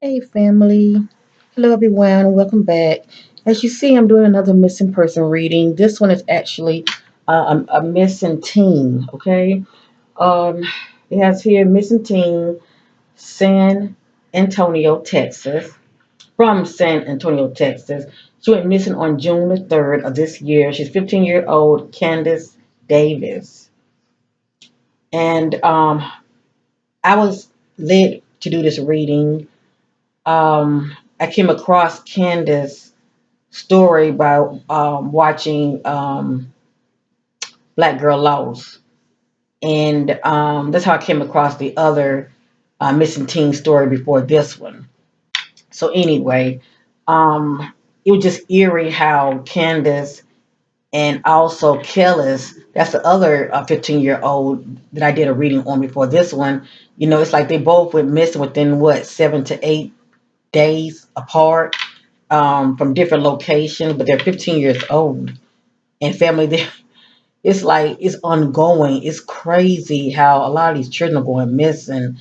Hey family. Hello everyone. Welcome back. As you see, I'm doing another missing person reading. This one is actually a missing teen. Okay. Um, it has here missing teen, San Antonio, Texas. From San Antonio, Texas. She went missing on June the 3rd of this year. She's 15-year old Kandis Davis. And I was led to do this reading. I came across Candace story by watching Black Girl Lost, and that's how I came across the other missing teen story before this one. So anyway, it was just eerie how Candace and also Kellis, that's the other 15-year-old that I did a reading on before this one. It's like they both went missing within what 7 to 8 days apart, from different locations, but they're 15 years old and family there. It's like it's ongoing. It's crazy how a lot of these children are going missing,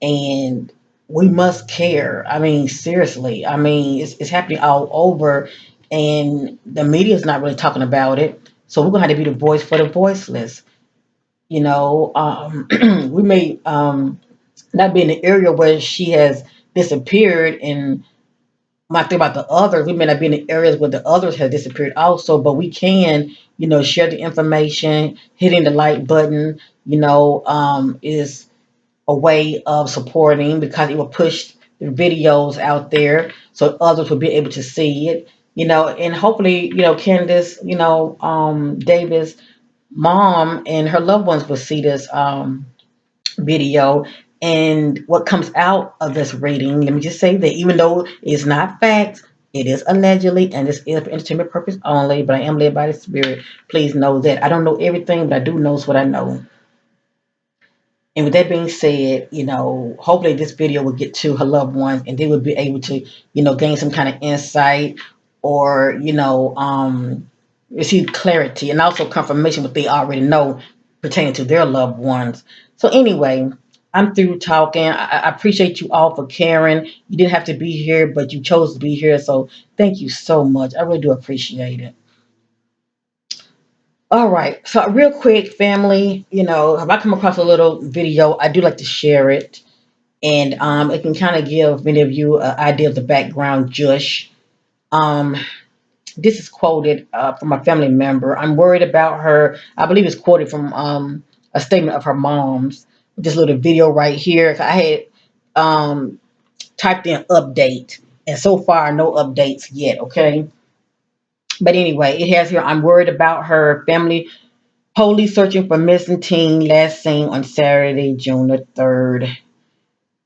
and we must care. I mean, seriously. I mean, it's happening all over, and the media is not really talking about it. So we're gonna have to be the voice for the voiceless. We may not be in the area where she has disappeared, and my thing about the others, we may not be in the areas where the others have disappeared also, but we can, share the information. Hitting the like button, is a way of supporting because it will push the videos out there so others will be able to see it, and hopefully, Candace, Davis mom and her loved ones will see this video. And what comes out of this reading, let me just say that even though it's not fact, it is allegedly, and this is for entertainment purpose only, but I am led by the spirit. Please know that I don't know everything, but I do know what I know. And with that being said, hopefully this video will get to her loved ones and they will be able to, gain some kind of insight, or, receive clarity and also confirmation what they already know pertaining to their loved ones. So anyway, I'm through talking. I appreciate you all for caring. You didn't have to be here, but you chose to be here. So thank you so much. I really do appreciate it. All right. So real quick, family, if I come across a little video, I do like to share it. And it can kind of give many of you an idea of the background, Jush. Um, this is quoted from a family member. I'm worried about her. I believe it's quoted from a statement of her mom's. This little video right here. I had um, typed in update, and so far, no updates yet, okay? But anyway, it has here, I'm worried about her family. Police searching for missing teen last seen on Saturday, June the 3rd.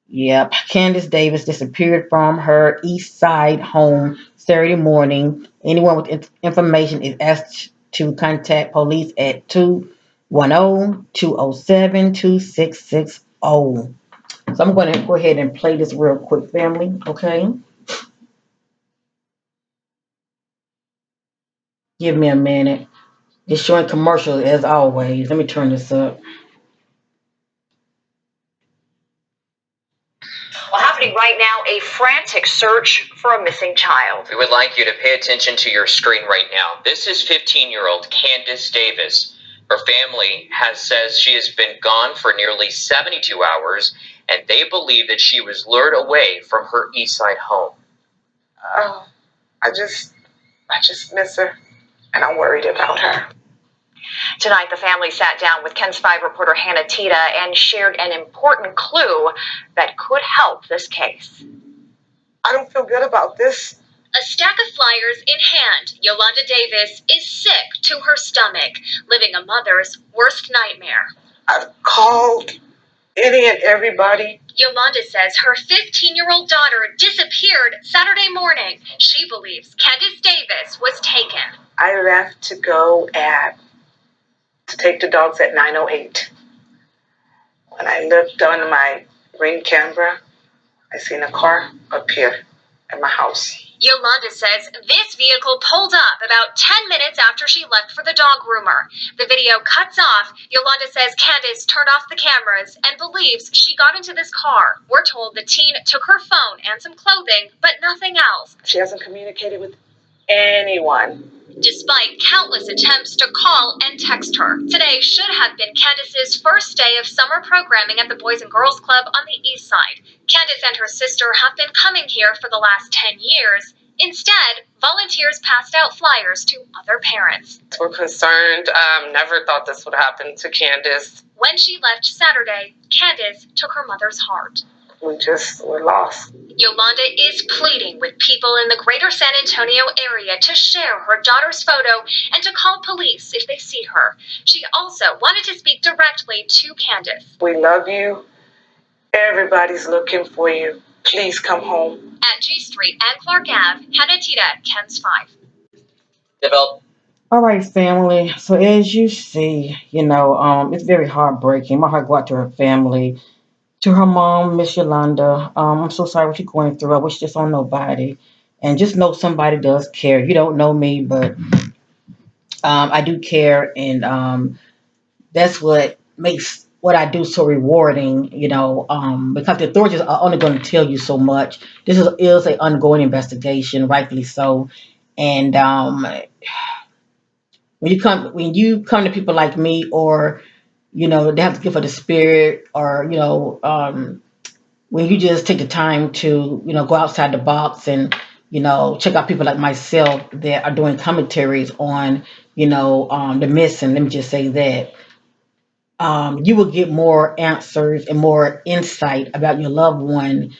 Yep. Kandis Davis disappeared from her East Side home Saturday morning. Anyone with information is asked to contact police at 210-207-2660. So I'm going to go ahead and play this real quick, family. Okay. Give me a minute. It's showing commercials as always. Let me turn this up. Well, happening right now, a frantic search for a missing child. We would like you to pay attention to your screen right now. This is 15-year-old Kandis Davis. Her family says she has been gone for nearly 72 hours, and they believe that she was lured away from her East Side home. Oh, I just miss her, and I'm worried about her. Tonight, the family sat down with KENS 5 reporter Hannah Tita and shared an important clue that could help this case. I don't feel good about this. A stack of flyers in hand, Yolanda Davis is sick to her stomach, living a mother's worst nightmare. I've called any and everybody. Yolanda says her 15-year-old daughter disappeared Saturday morning. She believes Kandis Davis was taken. I left to go to take the dogs at 9:08. When I looked on my Ring camera, I seen a car appear at my house. Yolanda says this vehicle pulled up about 10 minutes after she left for the dog groomer. The video cuts off. Yolanda says Kandis turned off the cameras and believes she got into this car. We're told the teen took her phone and some clothing, but nothing else. She hasn't communicated with anyone. Despite countless attempts to call and text her. Today should have been Kandis's first day of summer programming at the Boys and Girls Club on the East Side. Kandis and her sister have been coming here for the last 10 years. Instead, volunteers passed out flyers to other parents. We're concerned. Never thought this would happen to Kandis. When she left Saturday, Kandis took her mother's heart. We're lost. Yolanda is pleading with people in the greater San Antonio area to share her daughter's photo and to call police if they see her. She also wanted to speak directly to Kandis. We love you. Everybody's looking for you. Please come home. At G Street and Clark Ave, Hannah Tita, KENS 5. Develop. All right, family. So as you see, it's very heartbreaking. My heart go out to her family, to her mom, Miss Yolanda. I'm so sorry what you're going through. I wish this on nobody. And just know somebody does care. You don't know me, but I do care, and that's what makes what I do so rewarding, because the authorities are only going to tell you so much. This is an ongoing investigation, rightfully so. And when you come to people like me, or they have to give for the spirit, or when you just take the time to go outside the box and check out people like myself that are doing commentaries on the missing. Let me just say that you will get more answers and more insight about your loved one.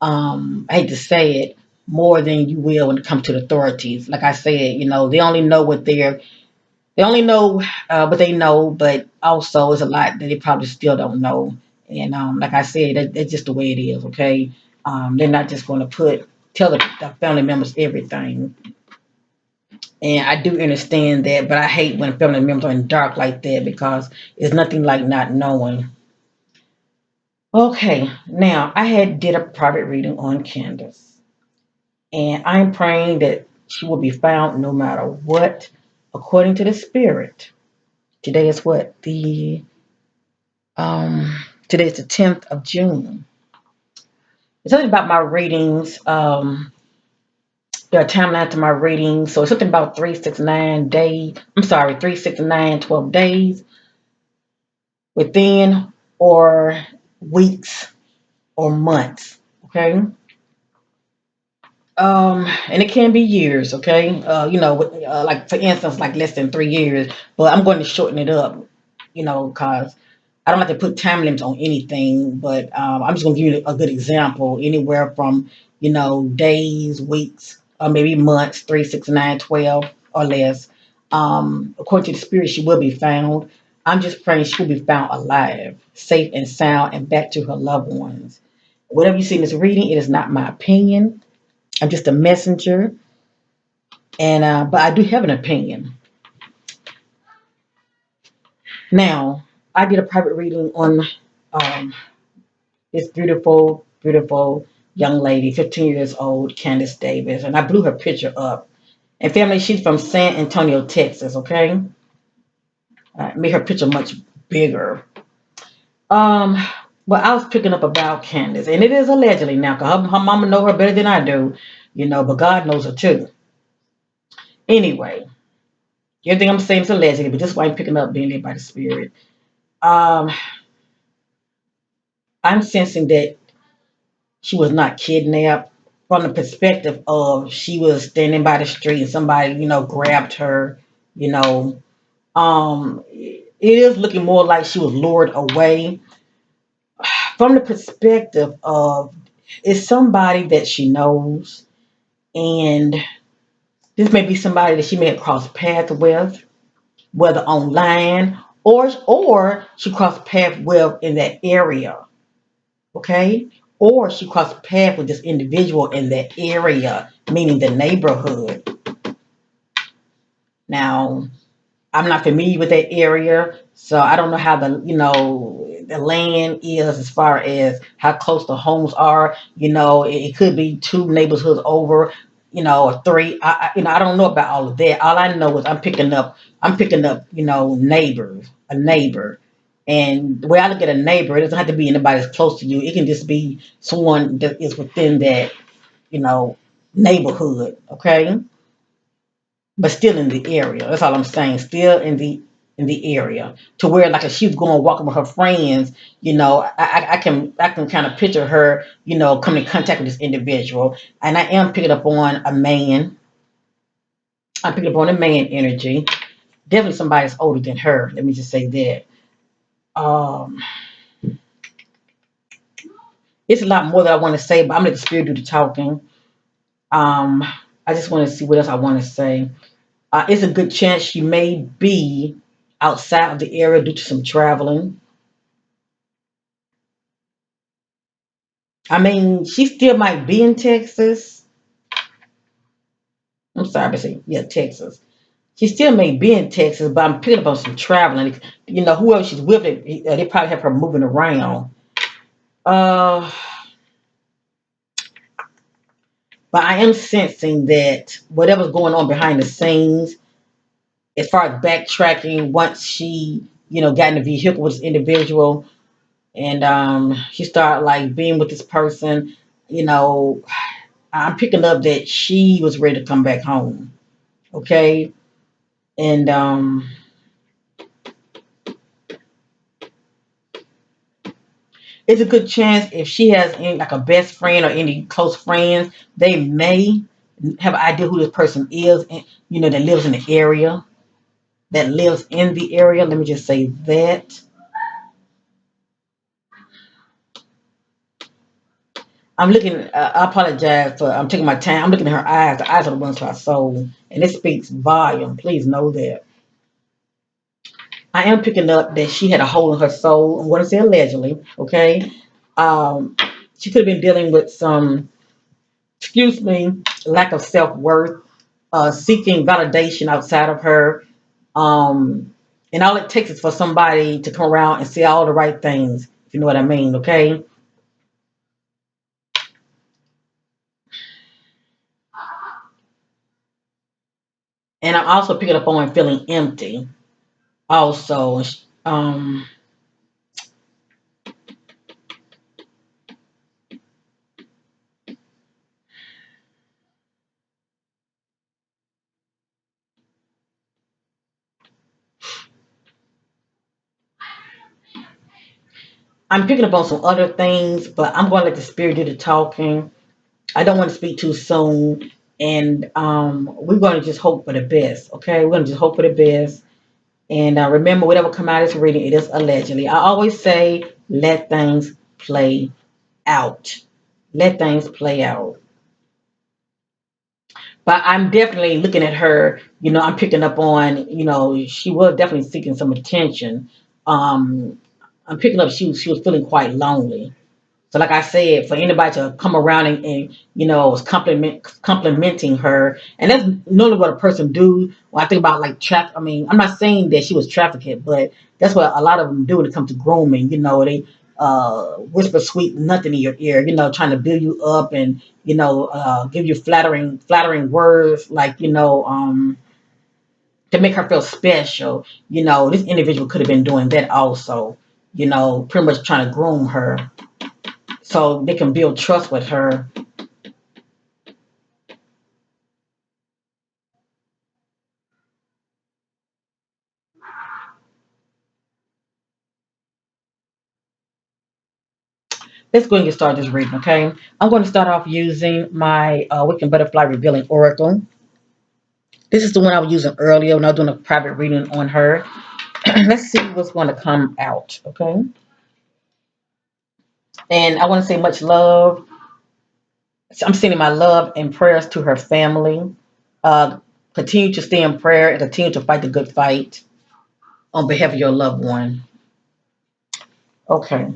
I hate to say it, more than you will when it comes to the authorities. Like I said, they only know they only know what they know, but also it's a lot that they probably still don't know. And like I said, that's just the way it is. Okay, they're not just going to tell the family members everything. And I do understand that, but I hate when family members are in dark like that, because it's nothing like not knowing. Okay, now I had did a private reading on Candace, and I'm praying that she will be found no matter what, according to the spirit. Today is what today is the 10th of June. It's something about my readings. There are timelines to my readings, so it's something about 369 days. I'm sorry, 369 12 days within, or weeks, or months. Okay. And it can be years, okay? Like for instance, like less than 3 years, but I'm going to shorten it up, because I don't like to put time limits on anything, but I'm just going to give you a good example. Anywhere from, days, weeks, or maybe months, 3, 6, 9, 12, or less. According to the spirit, she will be found. I'm just praying she will be found alive, safe and sound, and back to her loved ones. Whatever you see in this reading, it is not my opinion. I'm just a messenger, and but I do have an opinion. Now, I did a private reading on um, this beautiful, beautiful young lady, 15 years old, Kandis Davis, and I blew her picture up. And family, she's from San Antonio, Texas. Okay, I made her picture much bigger. Um, but I was picking up about Kandis, and it is allegedly now, because her mama know her better than I do, but God knows her too. Anyway, everything I'm saying is allegedly, but this is why I'm picking up being led by the Spirit. Um, I'm sensing that she was not kidnapped, from the perspective of she was standing by the street and somebody, grabbed her. You know, it is looking more like she was lured away. From the perspective of, it's somebody that she knows, and this may be somebody that she may have crossed paths with, whether online, or she crossed paths with in that area, okay? Or she crossed paths with this individual in that area, meaning the neighborhood. Now, I'm not familiar with that area, so I don't know how the land is as far as how close the homes are. It could be two neighborhoods over. or three. I don't know about all of that. All I know is I'm picking up, neighbors, a neighbor. And the way I look at a neighbor, it doesn't have to be anybody that's close to you. It can just be someone that is within that, you know, neighborhood, okay? But still in the area. That's all I'm saying. Still in the area. To where like if she was going walking with her friends, I can kind of picture her, coming in contact with this individual. And I am picking up on a man. I'm picking up on a man energy. Definitely somebody that's older than her. Let me just say that. Um, it's a lot more that I want to say, but I'm gonna let the spirit do the talking. Um, I just want to see what else I want to say. It's a good chance she may be outside of the area due to some traveling. I mean, she still might be in Texas. I'm sorry, but say, yeah, Texas. She still may be in Texas, but I'm picking up on some traveling. Whoever she's with, they probably have her moving around. Uh, but I am sensing that whatever's going on behind the scenes, as far as backtracking, once she, got in the vehicle with this individual, and she started like being with this person, you know, I'm picking up that she was ready to come back home. Okay. And it's a good chance if she has any like a best friend or any close friends, they may have an idea who this person is, and that lives in the area, that lives in the area. Let me just say that. I'm looking. I apologize for. I'm taking my time. I'm looking at her eyes. The eyes are the ones to our soul, and it speaks volume. Please know that. I am picking up that she had a hole in her soul. I'm going to say allegedly. Okay. Um, she could have been dealing with some, excuse me, lack of self worth, seeking validation outside of her. And all it takes is for somebody to come around and say all the right things, if you know what I mean. Okay. And I'm also picking up on feeling empty. Also, um, I'm picking up on some other things, but I'm going to let the spirit do the talking. I don't want to speak too soon, and we're going to just hope for the best. Okay, we're going to just hope for the best. And remember, whatever come out of this reading, it is allegedly. I always say, let things play out. Let things play out. But I'm definitely looking at her. I'm picking up on. She was definitely seeking some attention. Um, I'm picking up. She was feeling quite lonely. So like I said, for anybody to come around and was complimenting her, and that's normally what a person do. When I think about like I mean, I'm not saying that she was trafficked, but that's what a lot of them do when it comes to grooming. They whisper sweet nothing in your ear. Trying to build you up and give you flattering words, like to make her feel special. This individual could have been doing that also. Pretty much trying to groom her so they can build trust with her. Let's go and get started this reading, okay? I'm going to start off using my Wiccan Butterfly Revealing Oracle. This is the one I was using earlier when I was doing a private reading on her. Let's see what's going to come out, okay? And I want to say much love. I'm sending my love and prayers to her family. Uh, Continue to stay in prayer and continue to fight the good fight on behalf of your loved one. Okay.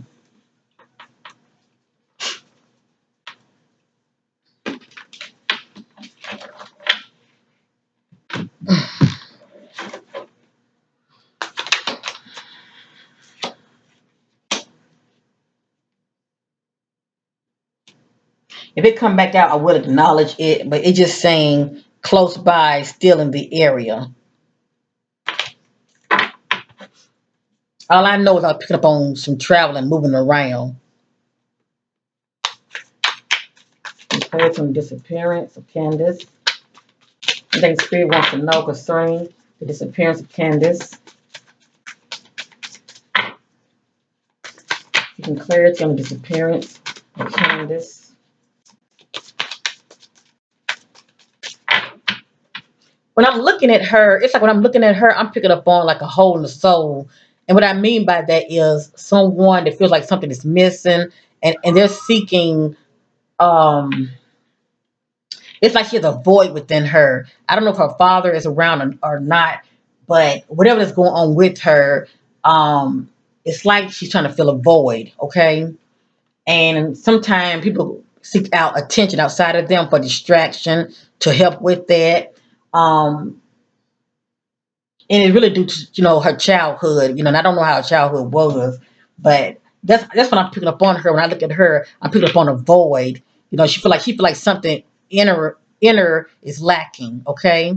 If it come back out, I would acknowledge it, but it's just saying close by, still in the area. All I know is I was picking up on some traveling, moving around. Okay, some disappearance of Kandis. I think Spirit wants to know concerning the disappearance of Kandis. You can clarity on the disappearance of Kandis. When I'm looking at her, it's like when I'm looking at her, I'm picking up on like a hole in the soul. And what I mean by that is someone that feels like something is missing, and they're seeking, um it's like she has a void within her. I don't know if her father is around or not, but whatever is going on with her, it's like she's trying to fill a void, okay? And sometimes people seek out attention outside of them for distraction to help with that. Um, and it really due to her childhood, and I don't know how her childhood was, but that's what I'm picking up on her. When I look at her, I'm picking up on a void. She feel like something inner is lacking, okay?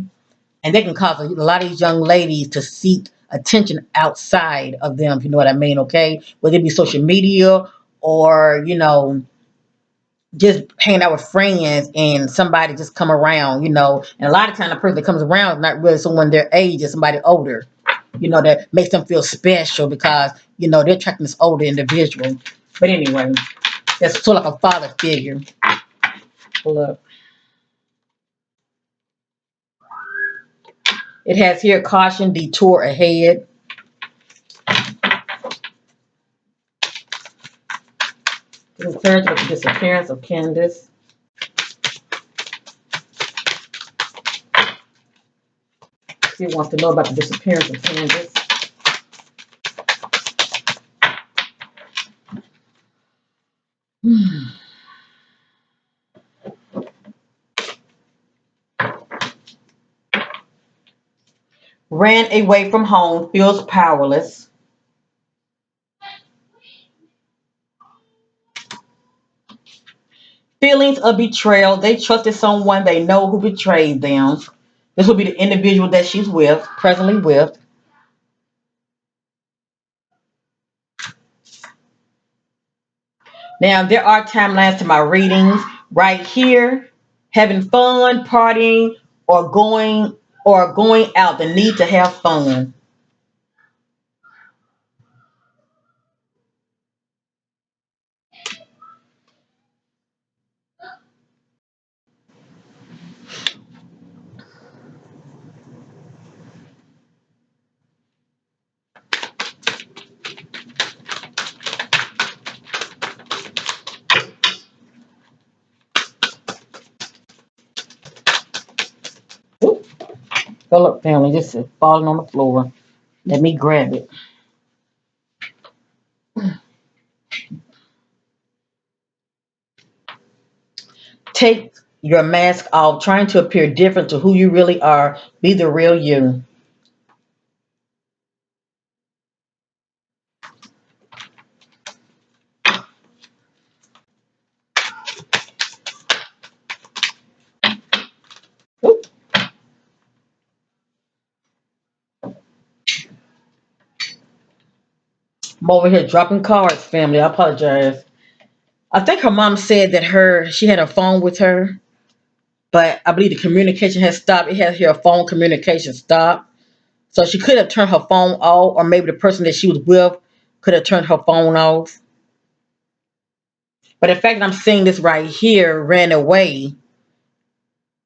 And they can cause a lot of these young ladies to seek attention outside of them, if you know what I mean, okay? Whether it be social media or just hanging out with friends and somebody just come around, and a lot of times the person that comes around is not really someone their age, it's somebody older, that makes them feel special because, they're attracting this older individual. But anyway, that's sort of like a father figure. Look, it has here caution, detour ahead. Encouragement with the disappearance of Kandis. She wants to know about the disappearance of Kandis. Ran away from home, feels powerless. Feelings of betrayal. They trusted someone they know who betrayed them. This will be the individual that she's with, presently with. Now, there are timelines to my readings. Right here, having fun, partying, or going out. The need to have fun. Oop, go up, family. This is falling on the floor. Let me grab it. Take your mask off, trying to appear different to who you really are. Be the real you. Oop, I'm over here dropping cards, family. I apologize. I think her mom said that she had a phone with her, but I believe the communication has stopped. It has here phone communication stopped. So she could have turned her phone off, or maybe the person that she was with could have turned her phone off. But the fact that I'm seeing this right here, ran away,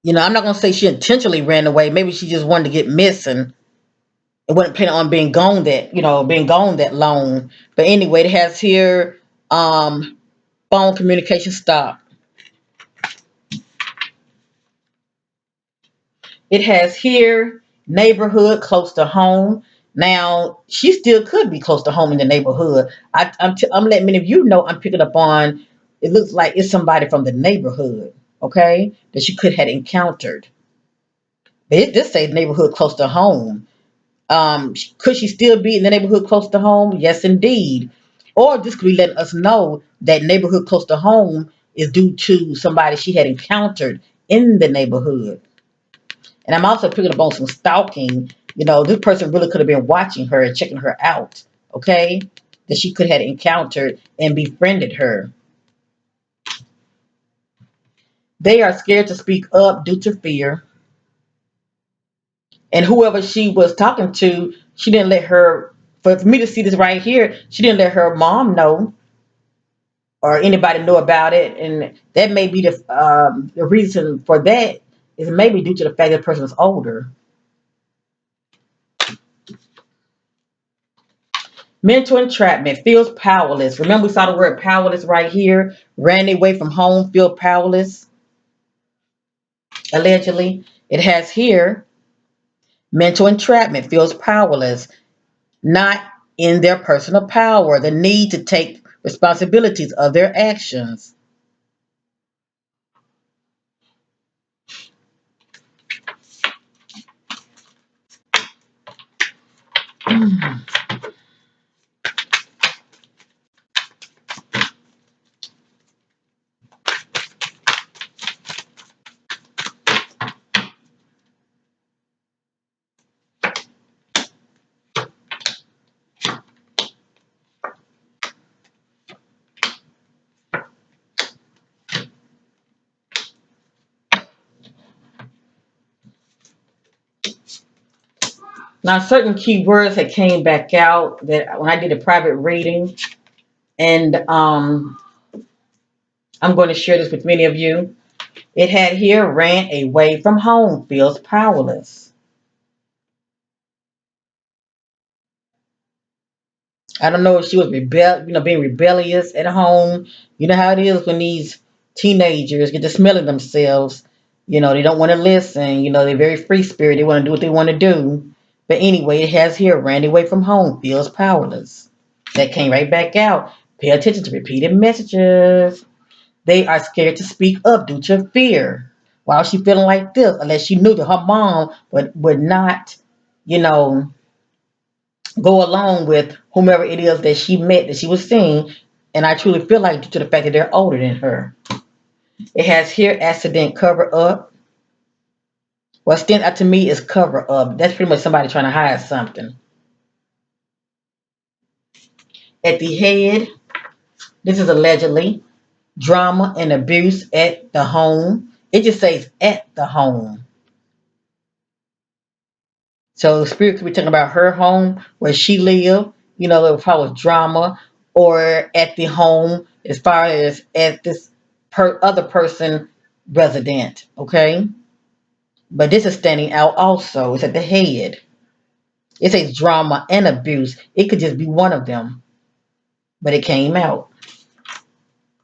I'm not gonna say she intentionally ran away. Maybe she just wanted to get missing. It wasn't planning on being gone that long. But anyway, it has here phone communication stop. It has here neighborhood close to home. Now she still could be close to home in the neighborhood. I'm letting many of you know I'm picking up on. It looks like it's somebody from the neighborhood, okay, that she could have encountered. But it just say neighborhood close to home. Could she still be in the neighborhood close to home? Yes, indeed. Or this could be letting us know that neighborhood close to home is due to somebody she had encountered in the neighborhood. And I'm also picking up on some stalking. This person really could have been watching her and checking her out, okay? That she could have encountered and befriended her. They are scared to speak up due to fear. And whoever she was talking to, she didn't let her, for me to see this right here, she didn't let her mom know or anybody know about it. And that may be the reason for that is maybe due to the fact that the person is older. Mental entrapment, feels powerless. Remember, we saw the word powerless right here. Ran away from home, feel powerless, allegedly. It has here mental entrapment, feels powerless, not in their personal power, the need to take responsibilities of their actions. Now, certain key words that came back out that when I did a private reading, and I'm going to share this with many of you. It had here ran away from home, feels powerless. I don't know if she was being rebellious at home. You know how it is when these teenagers get to smelling themselves. They don't want to listen. They're very free spirit. They want to do what they want to do. But anyway, it has here ran away from home, feels powerless. That came right back out. Pay attention to repeated messages. They are scared to speak up due to fear. Why is she feeling like this? Unless she knew that her mom would not, you know, go along with whomever it is that she met, that she was seeing. And I truly feel like due to the fact that they're older than her. It has here accident cover up. What stands out to me is cover up. That's pretty much somebody trying to hide something. At the head, this is allegedly drama and abuse at the home. It just says at the home. So spirit could be talking about her home where she lived, if I was drama, or at the home as far as at this other person resident. Okay, but this is standing out also. It's at the head. It says drama and abuse. It could just be one of them, but it came out.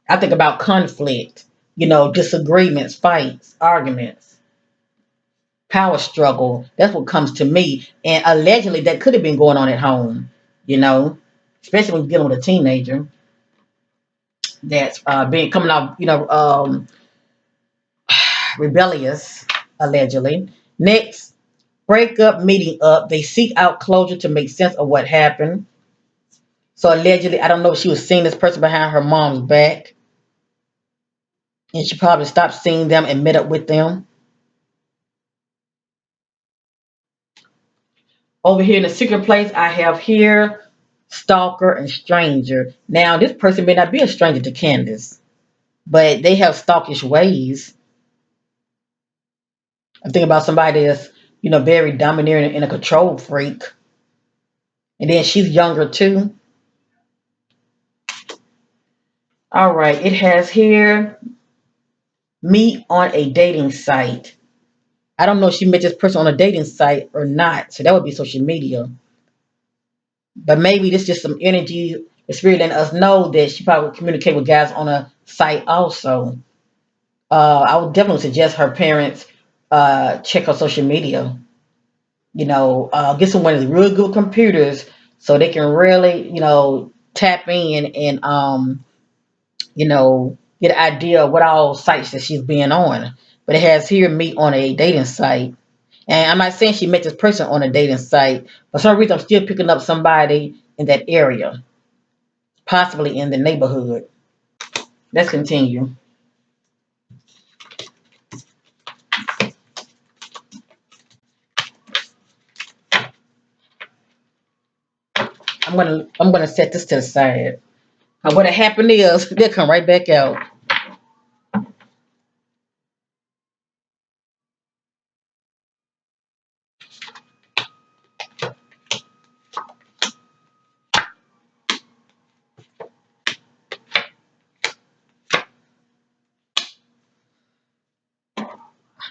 I think about conflict, disagreements, fights, arguments, power struggle. That's what comes to me. And allegedly, that could have been going on at home, you know, especially when you're dealing with a teenager that's being coming off, rebellious, allegedly. Next, break up, meeting up. They seek out closure to make sense of what happened. So allegedly, I don't know if she was seeing this person behind her mom's back, and she probably stopped seeing them and met up with them. Over here in the secret place, I have here stalker and stranger. Now, this person may not be a stranger to Candace, but they have stalkish ways. I'm thinking about somebody that's, very domineering and a control freak. And then she's younger too. All right, it has here meet on a dating site. I don't know if she met this person on a dating site or not, so that would be social media. But maybe this is just some energy, the spirit letting us know that she probably would communicate with guys on a site also. I would definitely suggest her parents check her social media. Get some one of the real good computers so they can really, tap in and get an idea of what all sites that she's been on. But it has here meet on a dating site. And I'm not saying she met this person on a dating site. For some reason, I'm still picking up somebody in that area, possibly in the neighborhood. Let's continue. I'm gonna set this to the side. And what happened is they'll come right back out.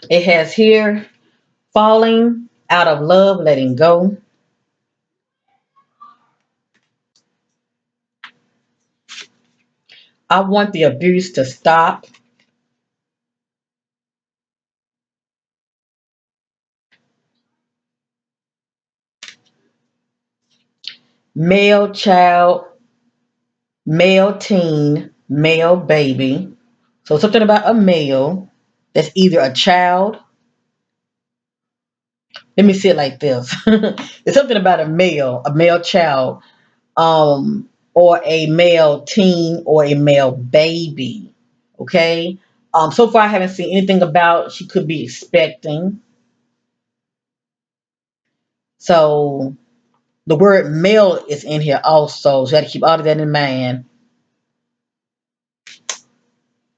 It has here falling out of love, letting go. I want the abuse to stop. Male child, male teen, male baby. So something about a male that's either a child. Let me see it like this. It's something about a male child, or a male teen or a male baby. Okay. So far I haven't seen anything about she could be expecting. So the word male is in here also. So you got to keep all of that in mind.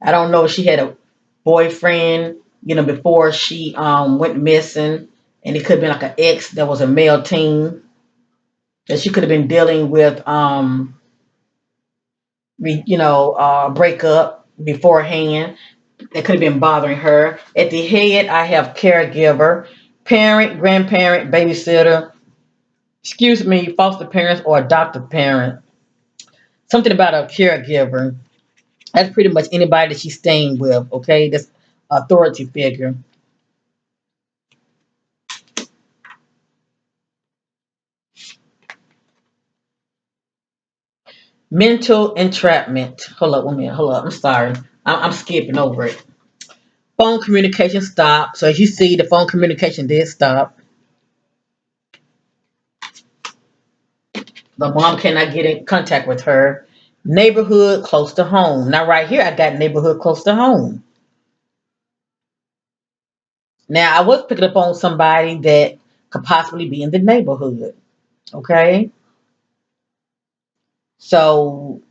I don't know if she had a boyfriend, before she went missing, and it could have been like an ex that was a male teen that she could have been dealing with, breakup beforehand. That could have been bothering her. At the head, I have caregiver, parent, grandparent, babysitter, excuse me, foster parents or adoptive parent. Something about a caregiver. That's pretty much anybody that she's staying with, okay? That's authority figure. Mental entrapment. Hold up, 1 minute. Hold up. I'm sorry. I'm skipping over it. Phone communication stopped. So as you see, the phone communication did stop. The mom cannot get in contact with her. Neighborhood close to home. Now, right here, I got neighborhood close to home. Now, I was picking up on somebody that could possibly be in the neighborhood. Okay. So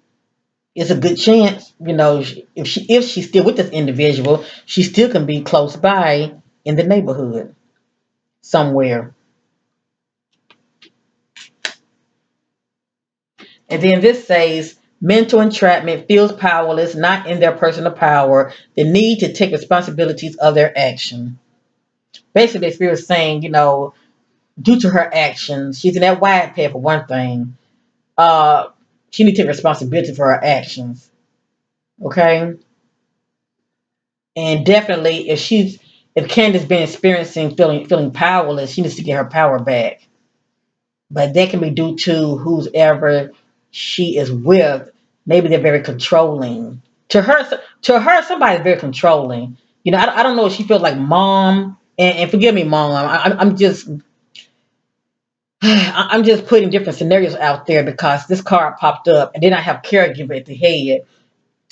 it's a good chance, if she's still with this individual, she still can be close by in the neighborhood somewhere. And then this says mental entrapment feels powerless, not in their personal power, the need to take responsibilities of their action. Basically, if you're saying, due to her actions, she's in that wide path for one thing. Uh, she needs to take responsibility for her actions. Okay, and definitely, if Candace been experiencing feeling powerless, she needs to get her power back. But that can be due to whoever she is with. Maybe they're very controlling. To her, somebody's very controlling. I don't know if she feels like mom. And forgive me, mom. I'm just I'm just putting different scenarios out there because this card popped up, and then I have caregiver at the head.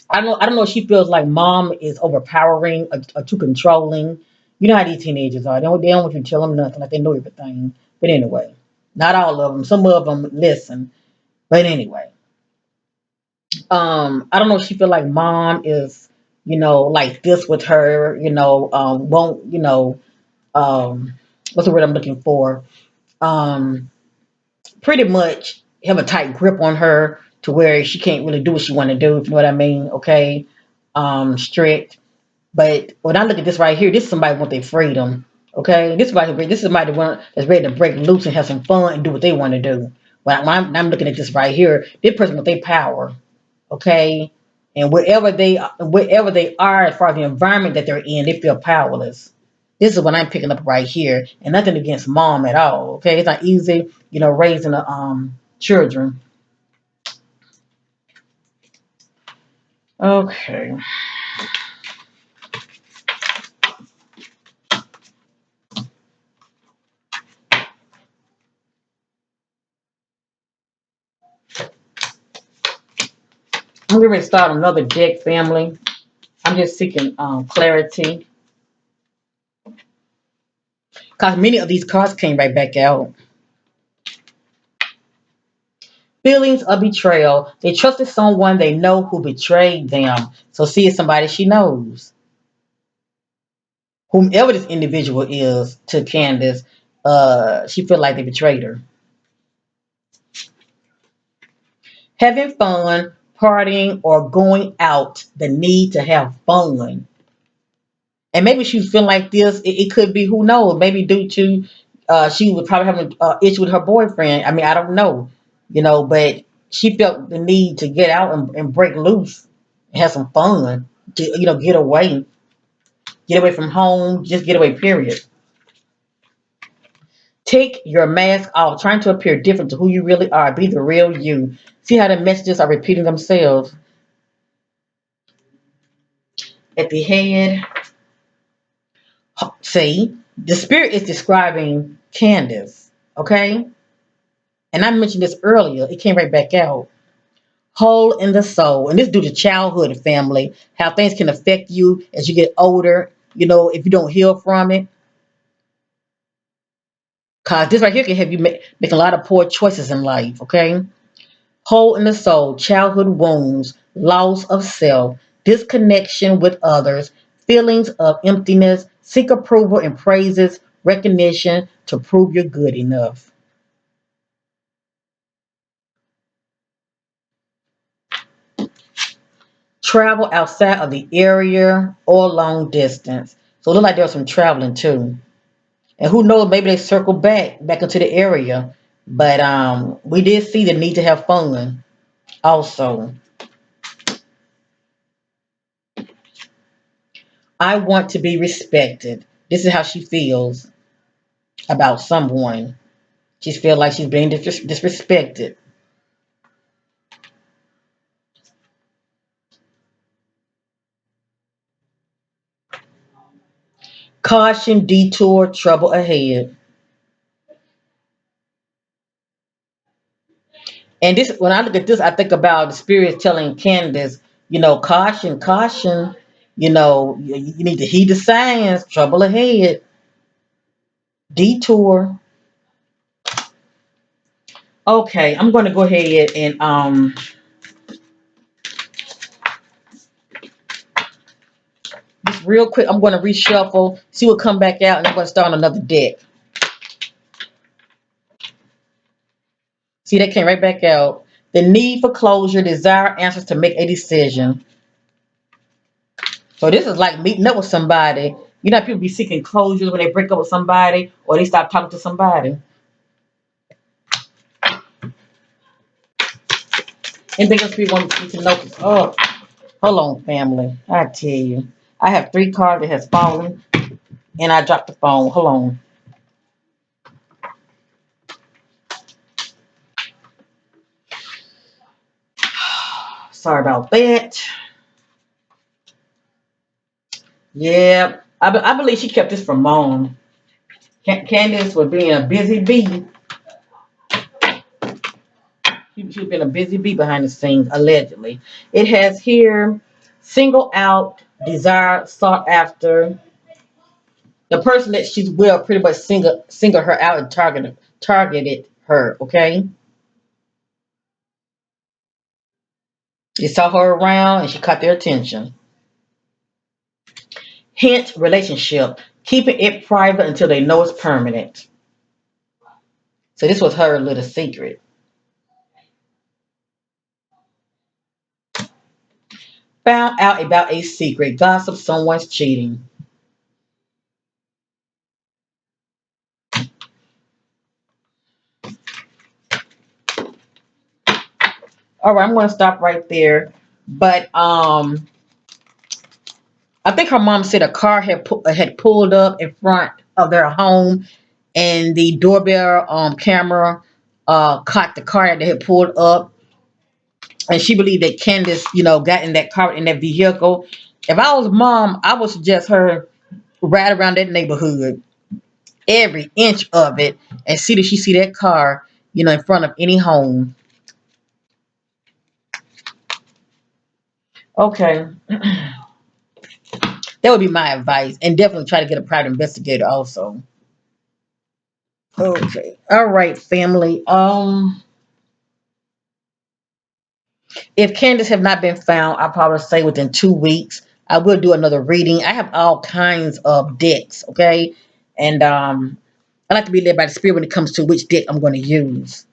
I don't know if she feels like mom is overpowering or too controlling. You know how these teenagers are. They don't want you to tell them nothing, like they know everything. But anyway, not all of them. Some of them listen. But anyway, I don't know if she feel like mom is, like this with her. Won't um, what's the word I'm looking for? Um, Pretty much have a tight grip on her to where she can't really do what she want to do. If you know what I mean? Okay, strict. But when I look at this right here, this is somebody want their freedom. Okay, this is somebody that's ready to break loose and have some fun and do what they want to do. When I'm looking at this right here, this person with their power. Okay, and wherever they are, as far as the environment that they're in, they feel powerless. This is what I'm picking up right here, and nothing against mom at all. Okay, it's not easy, raising children. Okay, I'm going to start another deck, family. I'm just seeking clarity because many of these cards came right back out. Feelings of betrayal. They trusted someone they know who betrayed them. So see, it's somebody she knows. Whomever this individual is to Kandis, she feel like they betrayed her. Having fun, partying, or going out. The need to have fun. And maybe she was feeling like this. It could be, who knows? Maybe due to she was probably having an issue with her boyfriend. I mean, I don't know, but she felt the need to get out and break loose and have some fun to, get away from home, just get away, period. Take your mask off, trying to appear different to who you really are. Be the real you. See how the messages are repeating themselves at the head. See, the spirit is describing Candace, okay? And I mentioned this earlier. It came right back out. Hole in the soul. And this due to childhood, family, how things can affect you as you get older, if you don't heal from it. Because this right here can have you making a lot of poor choices in life, okay? Hole in the soul, childhood wounds, loss of self, disconnection with others, feelings of emptiness, seek approval and praises, recognition to prove you're good enough. Travel outside of the area or long distance. So it looked like there was some traveling too. And who knows, maybe they circle back into the area. But we did see the need to have fun also. I want to be respected. This is how she feels about someone. She feels like she's being disrespected. Caution, detour, trouble ahead. And this, when I look at this, I think about the spirit telling Candace, caution, caution. You need to heed the signs. Trouble ahead. Detour. Okay, I'm going to go ahead and just real quick. I'm going to reshuffle, see what come back out, and I'm going to start on another deck. See, that came right back out. The need for closure, desire answers to make a decision. So this is like meeting up with somebody. People be seeking closures when they break up with somebody or they stop talking to somebody. Anything else we want to know? Oh, hold on, family. I tell you. I have 3 cards that has fallen and I dropped the phone. Hold on. Sorry about that. Yeah, I believe she kept this from Mom. Candace was being a busy bee. She's been a busy bee behind the scenes, allegedly. It has here single out, desire, sought after. The person that she's with pretty much single her out and targeted her, okay? They saw her around and she caught their attention. Hint, relationship. Keeping it private until they know it's permanent. So this was her little secret. Found out about a secret. Gossip, someone's cheating. All right, I'm going to stop right there. But I think her mom said a car had pulled up in front of their home, and the doorbell camera caught the car that had pulled up, and she believed that Candace, got in that car in that vehicle. If I was mom, I would suggest her ride around that neighborhood, every inch of it, and see that she see that car, in front of any home. Okay, that would be my advice, and definitely try to get a private investigator also. Okay, all right, family. If Candace have not been found, I'll probably say within 2 weeks. I will do another reading. I have all kinds of decks, okay? And I like to be led by the spirit when it comes to which deck I'm going to use.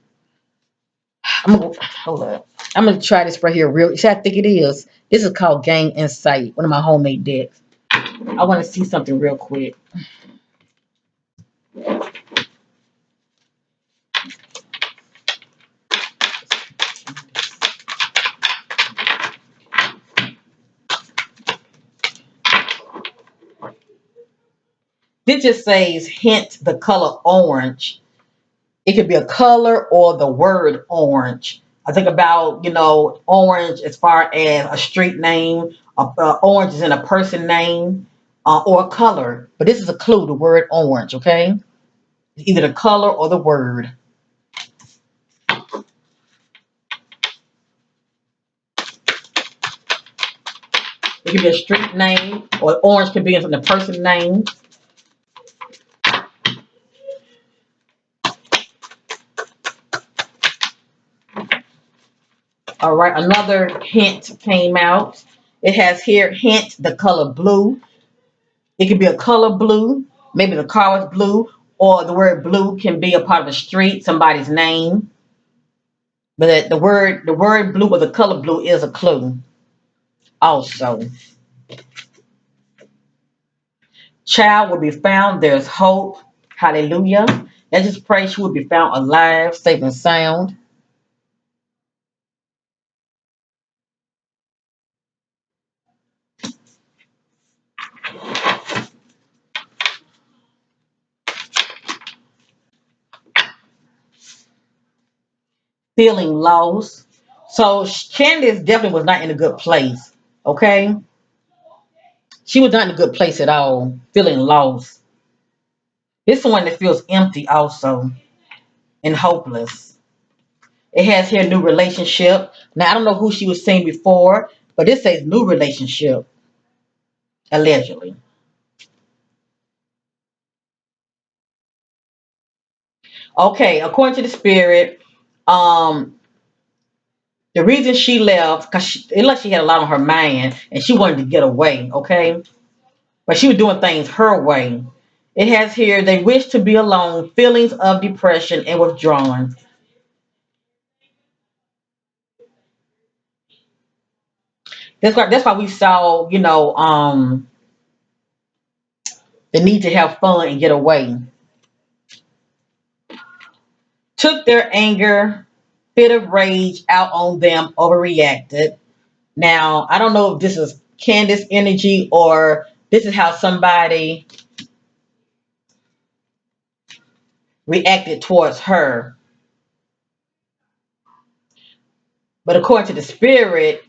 Hold up. I'm gonna try this right here. Real, see, I think it is. This is called Game Insight, one of my homemade decks. I want to see something real quick. This just says hint the color orange. It could be a color or the word orange. I think about, orange as far as a street name. Orange is in a person name or a color. But this is a clue, the word orange, okay? It's either the color or the word. It could be a street name or orange could be in the person name. All right, another hint came out. It has here hint the color blue. It could be a color blue, maybe the car was blue, or the word blue can be a part of a street, somebody's name. But the word blue or the color blue is a clue. Also, child will be found. There's hope. Hallelujah. Let's just pray she will be found alive, safe and sound. Feeling lost. So Candace definitely was not in a good place. Okay, she was not in a good place at all. Feeling lost. This one that feels empty also and hopeless. It has here new relationship. Now I don't know who she was seeing before, but this says new relationship allegedly. Okay, according to the spirit, um, the reason she left because it looked like she had a lot on her mind and she wanted to get away. Okay, but she was doing things her way. It has here they wish to be alone, feelings of depression and withdrawing. That's why we saw, the need to have fun and get away. Took their anger, fit of rage out on them, overreacted. Now, I don't know if this is Candace energy or this is how somebody reacted towards her. But according to the spirit,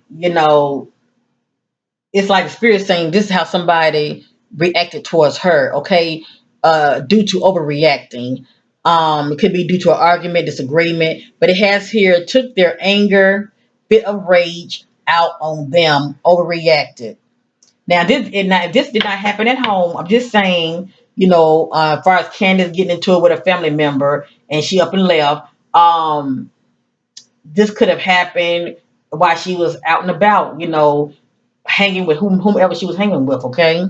it's like the spirit saying this is how somebody reacted towards her, okay? Due to overreacting. It could be due to an argument, disagreement, but it has here took their anger, fit of rage out on them, overreacted. Now, if this did not happen at home, I'm just saying, as far as Candace getting into it with a family member and she up and left, this could have happened while she was out and about, hanging with whomever she was hanging with, okay?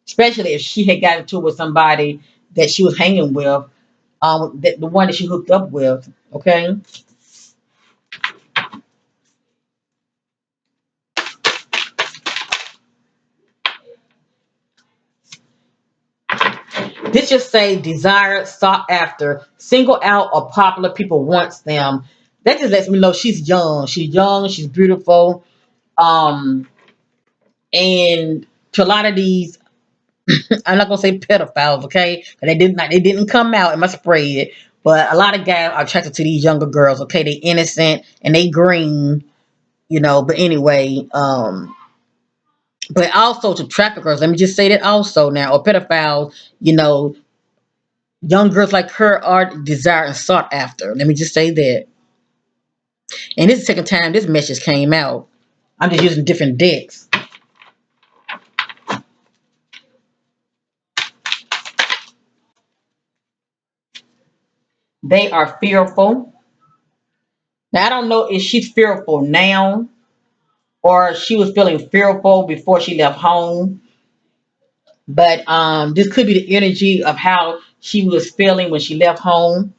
Especially if she had got into it with somebody that she was hanging with, the one that she hooked up with, okay? This just say desired, sought after, single out, or popular people wants them. That just lets me know she's young. She's young. She's beautiful. Um, and to a lot of these, I'm not gonna say pedophiles, okay? 'Cause they didn't come out in my spread. But a lot of guys are attracted to these younger girls, okay? They innocent and they green, But anyway, but also to traffickers. Let me just say that also now, or pedophiles, young girls like her are desired and sought after. Let me just say that. And this is the second time this message came out. I'm just using different decks. They are fearful. Now I don't know if she's fearful now or she was feeling fearful before she left home. But this could be the energy of how she was feeling when she left home.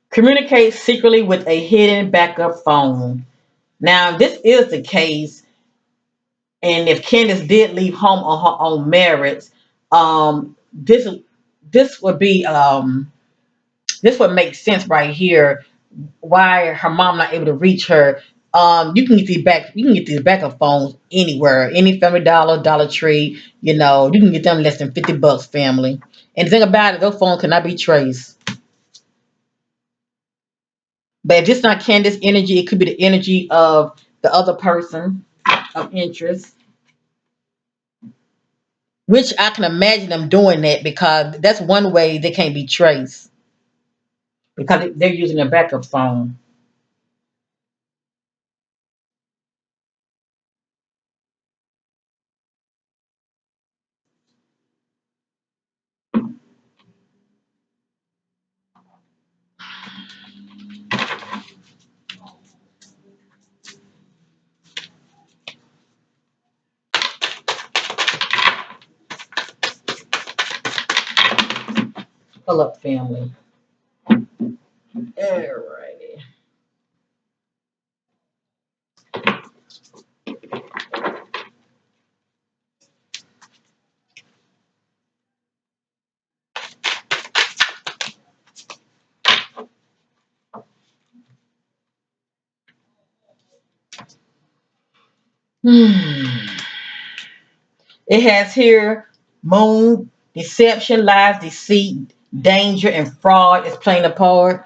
Communicate secretly with a hidden backup phone. Now, this is the case, and if Candace did leave home on her own merits, this would be this would make sense right here. Why her mom not able to reach her? You can get these backup phones anywhere, any Family Dollar, Dollar Tree. You can get them less than $50, family. And the thing about it, those phones cannot be traced. But if it's not Candace energy, it could be the energy of the other person of interest, which I can imagine them doing that because that's one way they can't be traced because they're using a backup phone. Pull up, family. Alrighty. It has here moon, deception, lies, deceit, danger, and fraud is playing a part.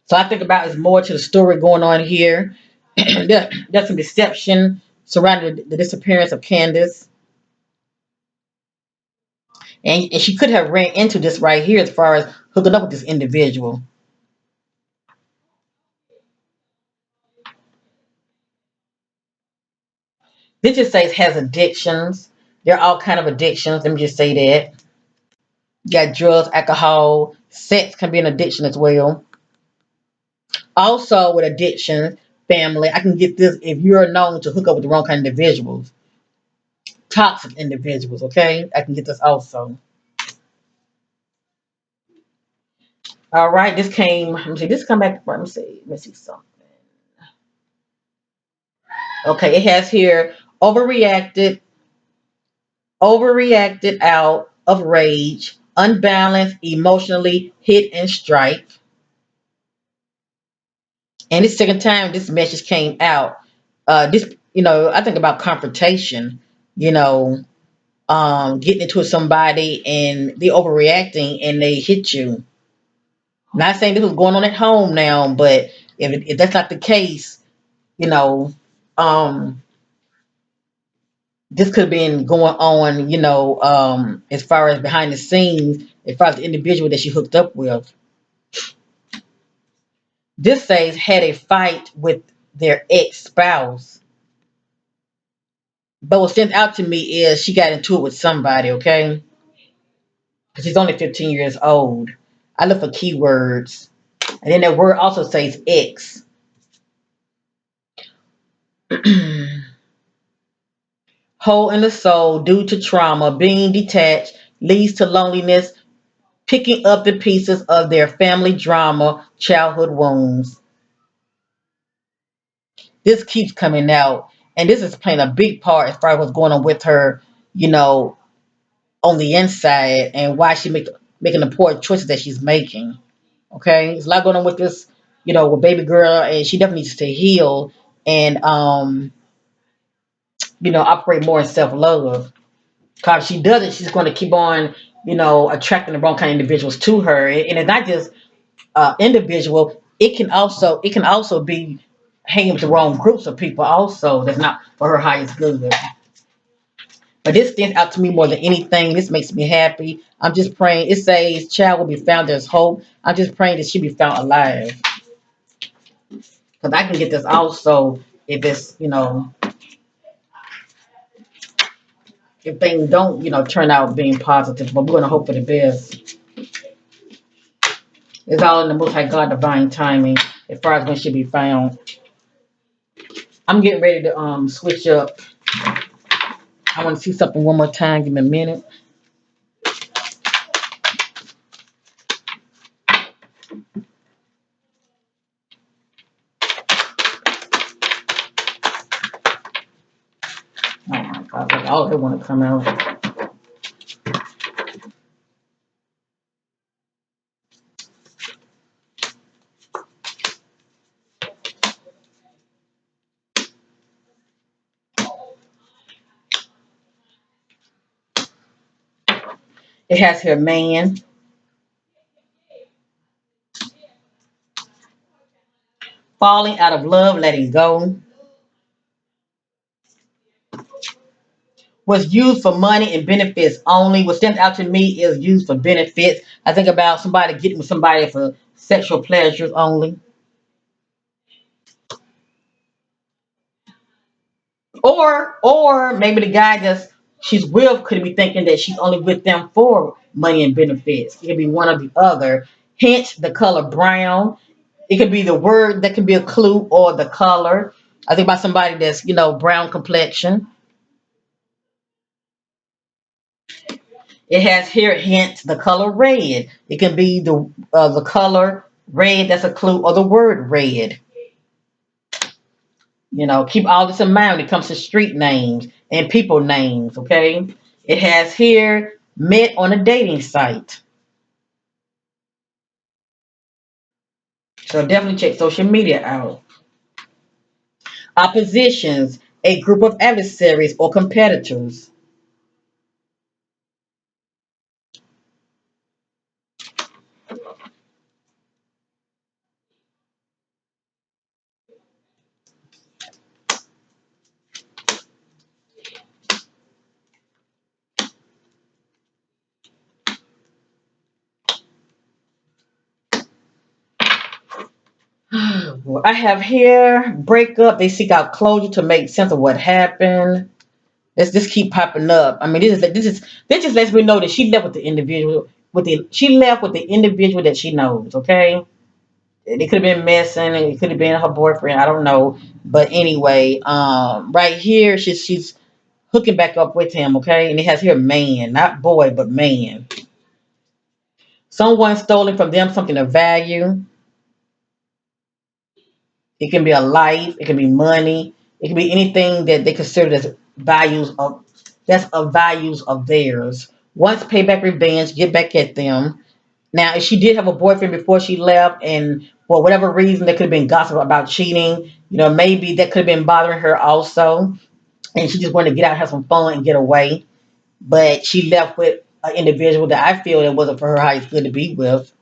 So I think about it's more to the story going on here. There's some deception surrounding the disappearance of Candace. And she could have ran into this right here as far as hooking up with this individual. This just says has addictions. There are all kind of addictions. Let me just say that. You got drugs, alcohol, sex can be an addiction as well. Also with addiction, family, I can get this if you're known to hook up with the wrong kind of individuals, toxic individuals, okay? I can get this also. All right, this came, let me see, this come back, let me see something. Okay, it has here overreacted, overreacted out of rage, unbalanced, emotionally hit and strike. And this second time this message came out, I think about confrontation, you know, getting into somebody and they overreacting and they hit you. Not saying this was going on at home now, but if that's not the case, you know, um, this could have been going on, as far as behind the scenes, as far as the individual that she hooked up with. This says had a fight with their ex spouse. But what stands out to me is she got into it with somebody, okay? Because she's only 15 years old. I look for keywords. And then that word also says ex. Hole in the soul due to trauma, being detached leads to loneliness, picking up the pieces of their family drama, childhood wounds. This keeps coming out, and this is playing a big part as far as what's going on with her, you know, on the inside and why making the poor choices that she's making. Okay, there's a lot going on with this, with baby girl, and she definitely needs to heal and operate more in self love. Cause if she doesn't, she's going to keep on, attracting the wrong kind of individuals to her, and it's not just individual. It can also be hanging with the wrong groups of people. Also, that's not for her highest good. But this stands out to me more than anything. This makes me happy. I'm just praying. It says, "Child will be found." There's hope. I'm just praying that she be found alive. Because I can get this also if it's, if things don't, turn out being positive. But we're gonna hope for the best. It's all in the Most High God divine timing as far as when she'll be found. I'm getting ready to switch up. I want to see something one more time. Give me a minute. Oh my God, all of it want to come out. It has here man, falling out of love, letting go, was used for money and benefits only. What stands out to me is used for benefits. I think about somebody getting with somebody for sexual pleasures only. Or maybe the guy just she's with could be thinking that she's only with them for money and benefits. It could be one or the other. Hence the color brown. It could be the word that could be a clue or the color. I think about somebody that's, brown complexion. It has here hence the color red. It can be the color red that's a clue or the word red. Keep all this in mind when it comes to street names and people names, okay? It has here met on a dating site. So definitely check social media out. Oppositions, a group of adversaries or competitors. I have here breakup. They seek out closure to make sense of what happened. Let's just keep popping up. I mean, this just lets me know that she left with the individual she left with the individual that she knows. Okay, it could have been messing. It could have been her boyfriend. I don't know. But anyway, right here she's hooking back up with him. Okay, and it has here man, not boy, but man. Someone stolen from them something of value. It can be a life. It can be money. It can be anything that they consider as values of that's of values of theirs. Once payback revenge, get back at them. Now, if she did have a boyfriend before she left, and for whatever reason, there could have been gossip about cheating. Maybe that could have been bothering her also, and she just wanted to get out, have some fun, and get away. But she left with an individual that I feel that wasn't for her highest good to be with.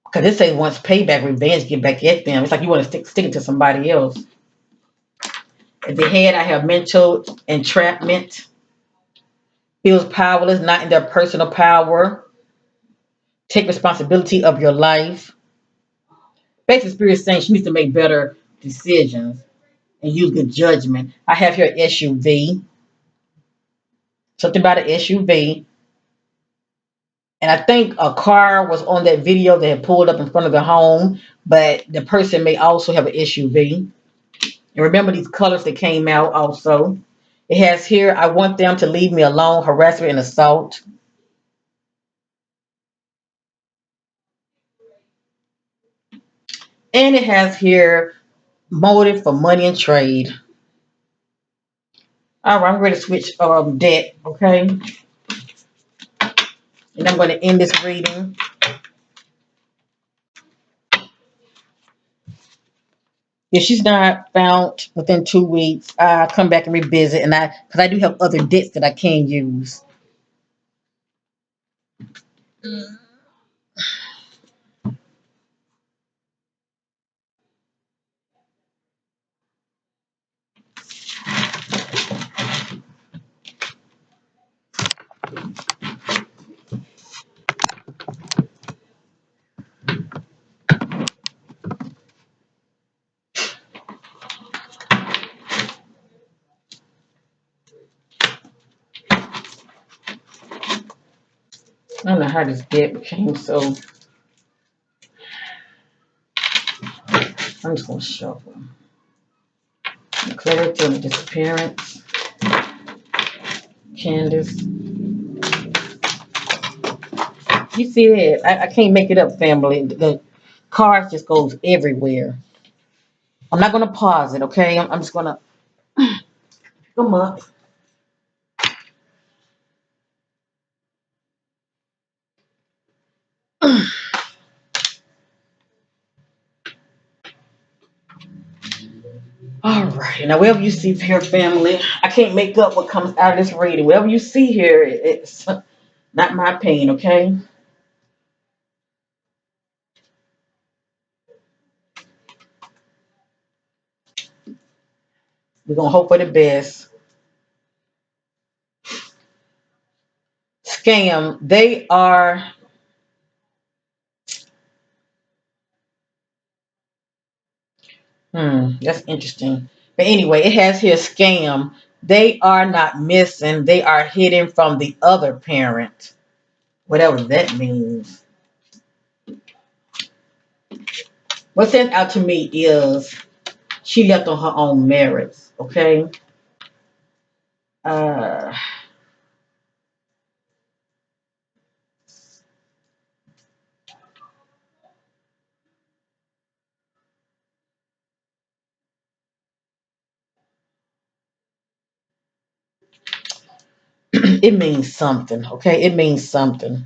Because it says once payback revenge, get back at them. It's like you want to stick it to somebody else. At the head, I have mental entrapment, feels powerless, not in their personal power. Take responsibility of your life. Basic spirit is saying she needs to make better decisions and use good judgment. I have here SUV, something about an SUV. And I think a car was on that video that had pulled up in front of the home, but the person may also have an SUV. And remember these colors that came out also. It has here, I want them to leave me alone, harassment and assault. And it has here motive for money and trade. All right, I'm ready to switch deck, okay? And I'm going to end this reading. If she's not found within 2 weeks, I'll come back and revisit, and because I do have other decks that I can use. I don't know how this deck became so. I'm just gonna shuffle. Clarity and disappearance. Candace. You see it. I can't make it up, family. The cards just goes everywhere. I'm not gonna pause it, okay? I'm just gonna come up. All right. Now, wherever you see here, family, I can't make up what comes out of this reading. Whatever you see here, it's not my pain, okay? We're gonna hope for the best. Scam. They are. That's interesting. But anyway, it has here scam. They are not missing. They are hidden from the other parent. Whatever that means. What stands out to me is she left on her own merits. Okay. Uh, it means something. Okay. It means something.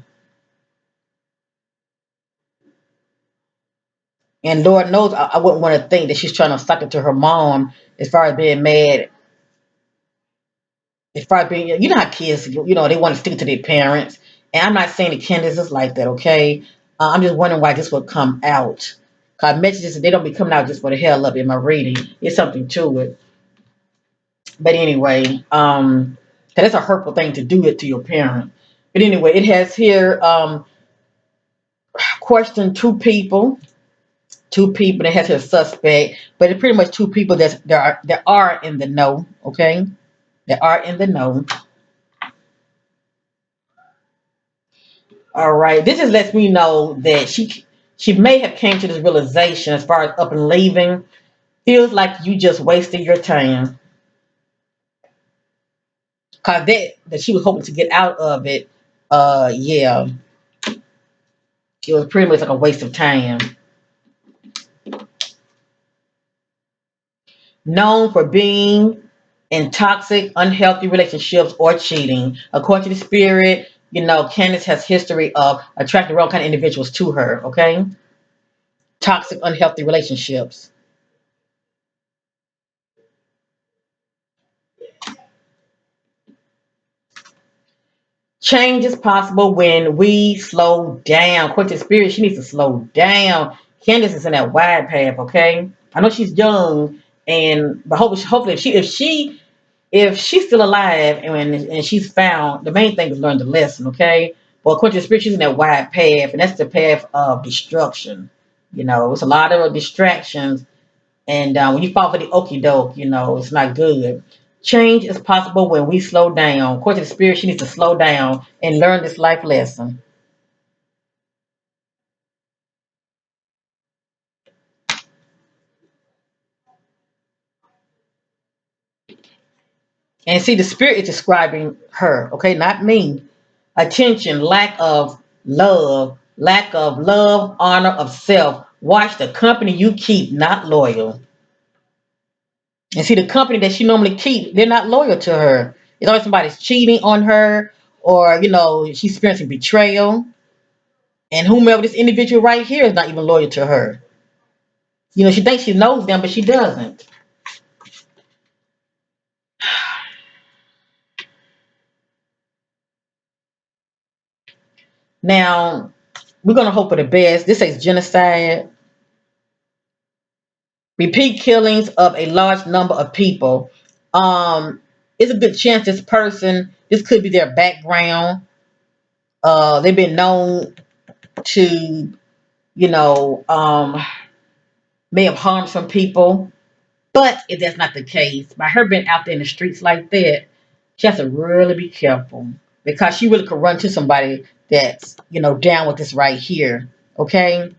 And Lord knows I wouldn't want to think that she's trying to suck it to her mom as far as being mad. As far as being, you know how kids, they want to stick to their parents. And I'm not saying that Candace is like that, okay? I'm just wondering why this would come out. Because messages, they don't be coming out just for the hell of it in my reading. It's something to it. But anyway, 'cause that's a hurtful thing to do it to your parent. But anyway, it has here question two people that has here suspect, but it's pretty much two people that are in the know, okay? That are in the know. All right. This just lets me know that she may have came to this realization as far as up and leaving. Feels like you just wasted your time. Cause that she was hoping to get out of it. Yeah, it was pretty much like a waste of time. Known for being in toxic, unhealthy relationships or cheating. According to the spirit, Candace has history of attracting the wrong kind of individuals to her. Okay, toxic, unhealthy relationships. Change is possible when we slow down. According to the spirit, she needs to slow down. Candace is in that wide path, okay? I know she's young, but hopefully if she's still alive and she's found, the main thing is learn the lesson, okay? Well, according to the spirit, she's in that wide path, and that's the path of destruction. It's a lot of distractions, and when you fall for the okie doke, it's not good. Change is possible when we slow down. According to the spirit, she needs to slow down and learn this life lesson. And see, the spirit is describing her, okay, not me. Attention, lack of love, honor of self. Watch the company you keep, not loyal. And see, the company that she normally keep, they're not loyal to her. It's always somebody's cheating on her, or she's experiencing betrayal. And whomever this individual right here is not even loyal to her. She thinks she knows them, but she doesn't. Now, we're gonna hope for the best. This says genocide. Repeat killings of a large number of people. It's a good chance this could be their background. They've been known to, you know, um, may have harmed some people. But if that's not the case, by her being out there in the streets like that, she has to really be careful because she really could run to somebody that's, down with this right here. Okay?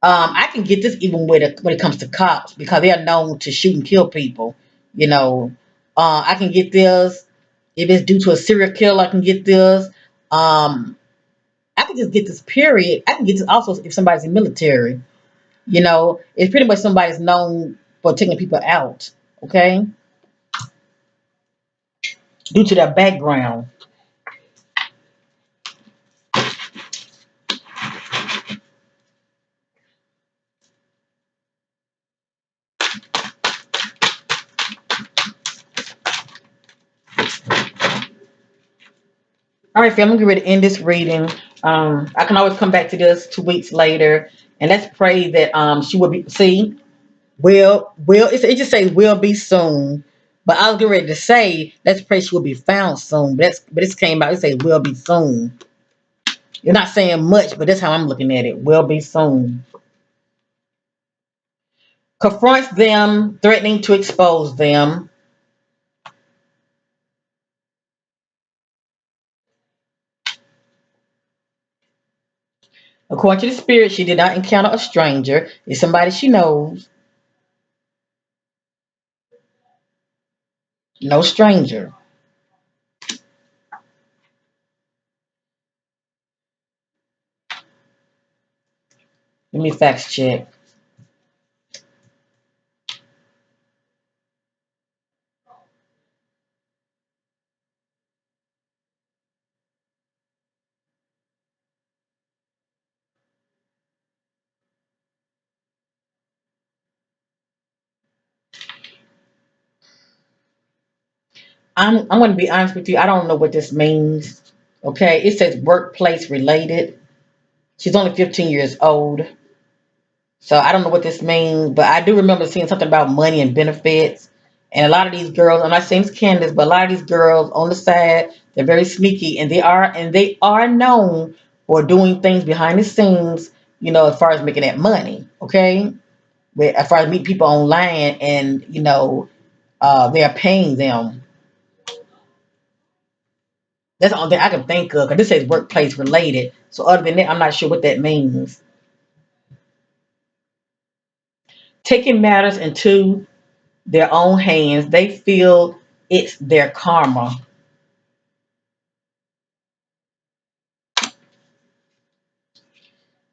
I can get this even when it comes to cops because they are known to shoot and kill people. You know, I can get this if it's due to a serial killer. I can get this. Um, I can just get this. Period. I can get this also if somebody's in the military. It's pretty much somebody's known for taking people out. Okay, due to their background. All right, fam, I'm gonna get ready to end this reading. I can always come back to this 2 weeks later, and let's pray that she will be. See, will it just says will be soon, but I was getting ready to say let's pray she will be found soon. But this came out. It say will be soon. You're not saying much, but that's how I'm looking at it. Will be soon. Confronts them, threatening to expose them. According to the spirit, she did not encounter a stranger. It's somebody she knows. No stranger. Let me fact check. I'm going to be honest with you. I don't know what this means. Okay, it says workplace related. She's only 15 years old, so I don't know what this means. But I do remember seeing something about money and benefits. And a lot of these girls, I'm not saying it's Candace, but a lot of these girls on the side, they're very sneaky, and they are known for doing things behind the scenes. As far as making that money. Okay, as far as meet people online, and they are paying them. That's the only thing I can think of because this says workplace related. So other than that, I'm not sure what that means. Taking matters into their own hands, they feel it's their karma.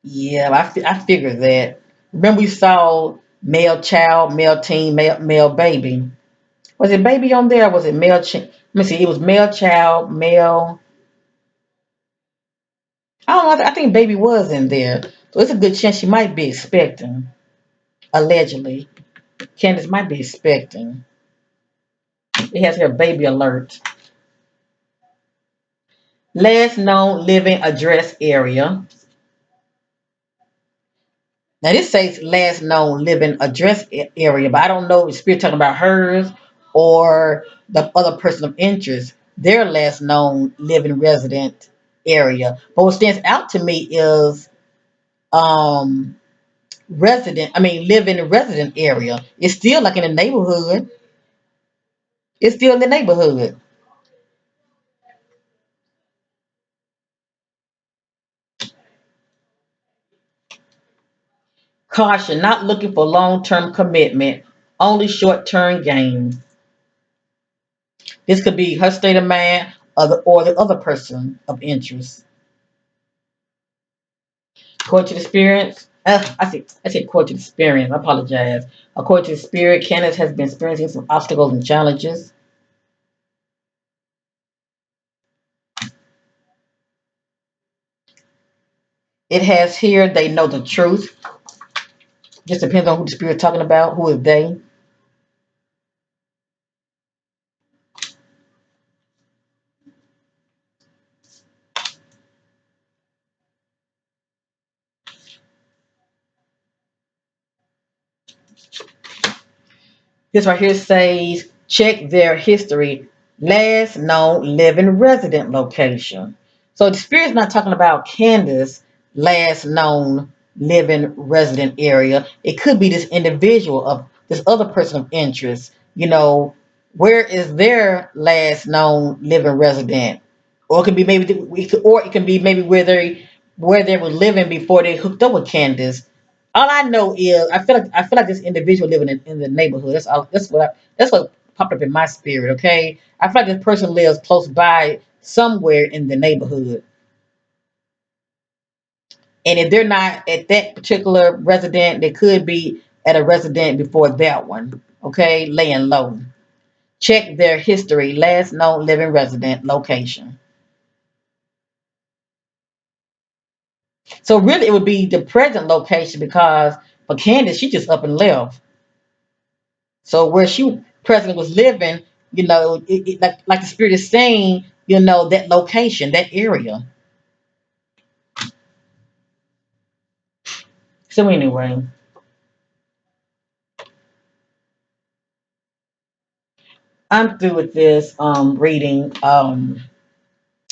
Yeah, I figured that. Remember we saw male child, male teen, male baby. Was it baby on there? Or was it male? Let me see. It was male child, male. I don't know. I think baby was in there, so it's a good chance she might be expecting. Allegedly, Candace might be expecting. It has her baby alert. Last known living address area. Now this says last known living address area, but I don't know if Spirit talking about hers or the other person of interest, their last known living resident area. But what stands out to me is um living resident area. It's still like in the neighborhood. It's still in the neighborhood. Caution, not looking for long-term commitment, only short-term gain. This could be her state of mind or the other person of interest. According to the spirit, I said according to the spirit, I apologize. According to the spirit, Candace has been experiencing some obstacles and challenges. It has here, they know the truth. Just depends on who the spirit talking about, who is they. This right here says check their history, last known living resident location. So the spirit's not talking about Candace last known living resident area. It could be this individual of this other person of interest. Where is their last known living resident? Or it could be or it can be maybe where they were living before they hooked up with Candace. All I know is I feel like this individual living in the neighborhood. That's all. That's what popped up in my spirit. Okay, I feel like this person lives close by somewhere in the neighborhood, and if they're not at that particular resident, they could be at a resident before that one. Okay, laying low. Check their history. Last known living resident location. So really, it would be the present location because for Candace, she just up and left. So where she presently was living, like the spirit is saying, that location, that area. So anyway, I'm through with this reading.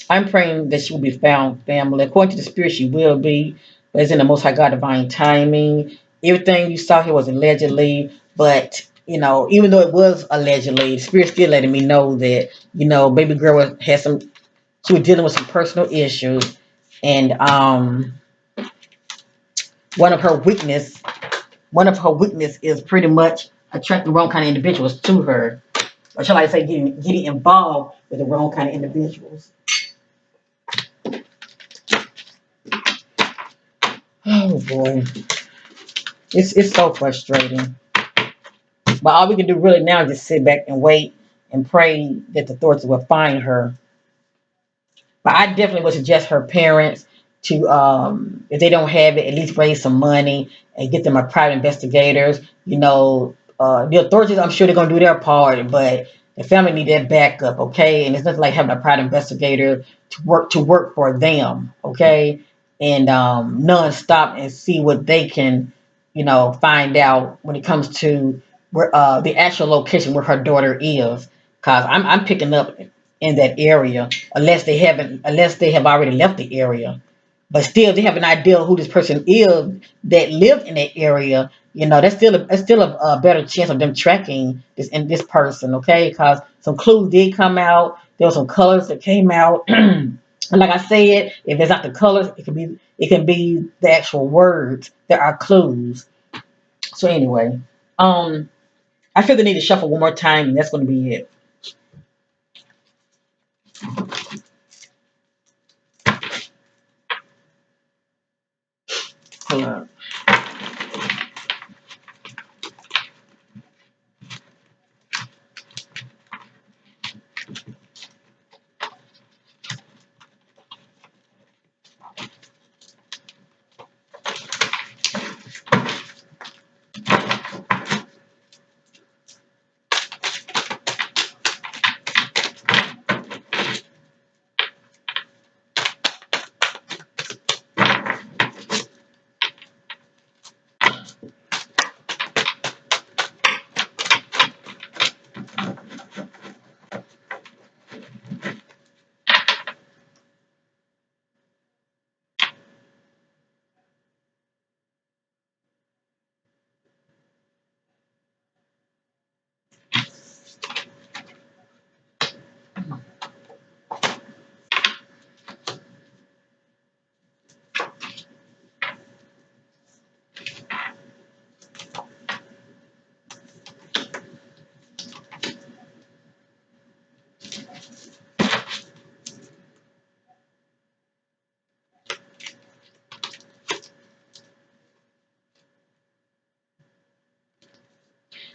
I'm praying that she will be found, family. According to the spirit, she will be, but it's in the Most High God divine timing. Everything you saw here was allegedly, but even though it was allegedly, the spirit still letting me know that baby girl had some. She was dealing with some personal issues, and one of her weakness, one of her weakness is pretty much attracting the wrong kind of individuals to her, or shall I say, getting involved with the wrong kind of individuals. Oh boy, it's so frustrating. But all we can do really now is just sit back and wait and pray that the authorities will find her. But I definitely would suggest her parents to, if they don't have it, at least raise some money and get them a private investigators. The authorities, I'm sure they're gonna do their part, but the family need that backup, okay? And it's nothing like having a private investigator to work for them, okay? And non-stop and see what they can, find out when it comes to where the actual location where her daughter is. Cause I'm picking up in that area unless they have already left the area, but still they have an idea who this person is that lived in that area. That's still a better chance of them tracking this person, okay? Because some clues did come out. There were some colors that came out. And like I said, if it's not the colors, it can be the actual words. There are clues. So anyway, um I feel the need to shuffle one more time, and that's going to be it. Hold on.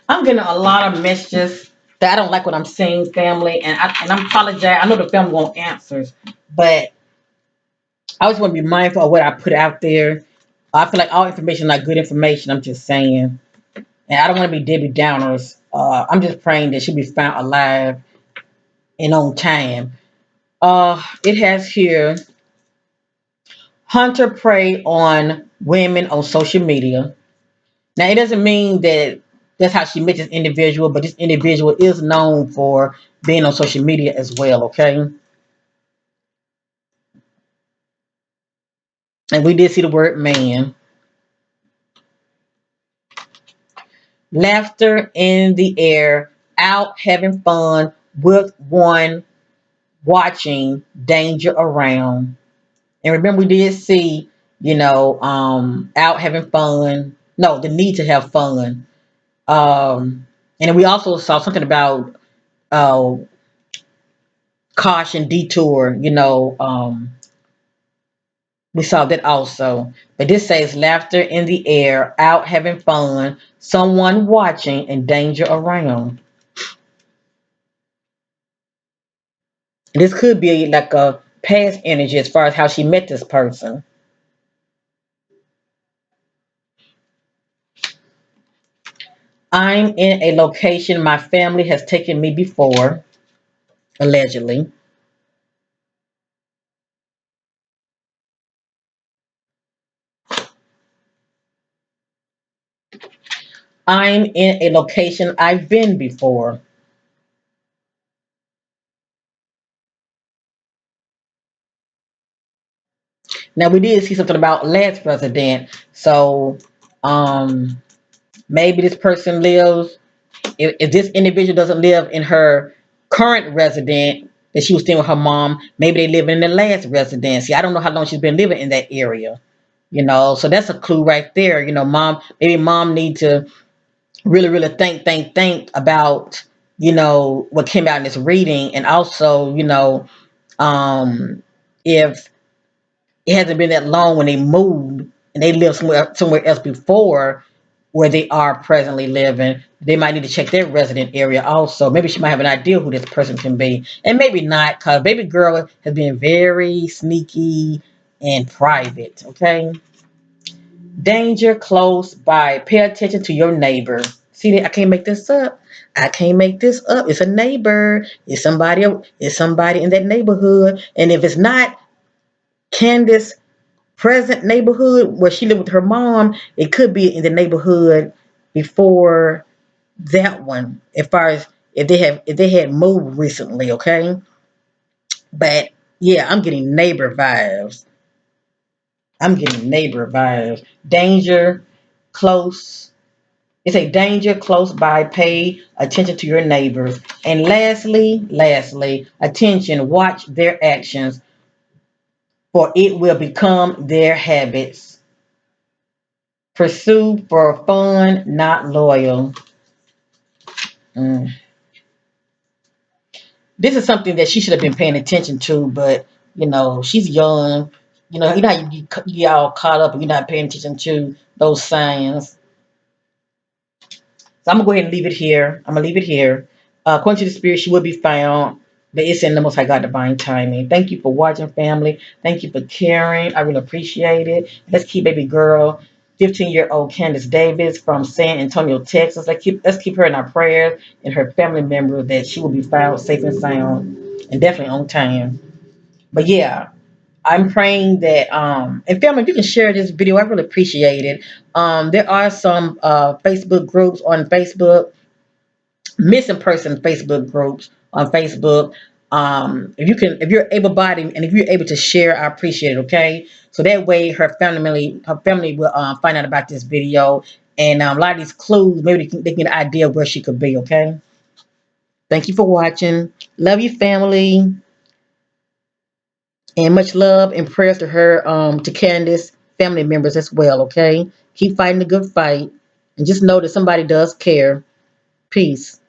I'm getting a lot of messages that I don't like what I'm saying, family, and I'm apologize. I know the family won't answers, but I just want to be mindful of what I put out there. I feel like all information is not good information. I'm just saying, and I don't want to be Debbie Downers. I'm just praying that she'll be found alive and on time. It has here hunter prey on women on social media. Now, it doesn't mean that that's how she met this individual, but this individual is known for being on social media as well, okay? And we did see the word man. Laughter in the air, out having fun with one, watching, danger around. And remember, we did see, out having fun. No, the need to have fun. And then we also saw something about uh, caution, detour. We saw that also. But this says laughter in the air, out having fun, someone watching, and danger around. This could be like a past energy as far as how she met this person. I'm in a location my family has taken me before, allegedly. I'm in a location I've been before. Now we did see something about last resident. So um maybe this person lives, if this individual doesn't live in her current resident that she was staying with her mom, maybe they live in the last residency. I don't know how long she's been living in that area. So that's a clue right there. Maybe mom need to really, really think about, what came out in this reading. And also, if it hasn't been that long when they moved and they lived somewhere else before where they are presently living, they might need to check their resident area also. Maybe she might have an idea who this person can be, and maybe not, because baby girl has been very sneaky and private. Okay, danger close by. Pay attention to your neighbor. See, I can't make this up. I can't make this up. It's a neighbor. It's somebody. It's somebody in that neighborhood. And if it's not Candace' present neighborhood where she lived with her mom, it could be in the neighborhood before that one. As far as if they had moved recently, okay. But yeah, I'm getting neighbor vibes. I'm getting neighbor vibes. Danger close. It's a danger close by. Pay attention to your neighbors. And lastly, attention. Watch their actions, for it will become their habits. Pursue for fun, not loyal. Mm. This is something that she should have been paying attention to, but she's young. You know how you get all caught up and you're not paying attention to those signs. So I'm gonna go ahead and leave it here. I'm gonna leave it here. According to the spirit, she will be found, but it's in the Most High God divine timing. Thank you for watching, family. Thank you for caring. I really appreciate it. Let's keep baby girl, 15-year-old Kandis Davis from San Antonio, Texas. Let's keep her in our prayers and her family member that she will be found safe and sound and definitely on time. But yeah, I'm praying that and family, if you can share this video, I really appreciate it. There are some Facebook groups on Facebook, missing person Facebook groups on Facebook. If you're able-bodied and if you're able to share, I appreciate it. Okay, so that way her family will find out about this video, and a lot of these clues, maybe they can get an idea of where she could be. Okay, thank you for watching. Love you, family. And much love and prayers to her, to Candace, family members as well, okay? Keep fighting the good fight. And just know that somebody does care. Peace.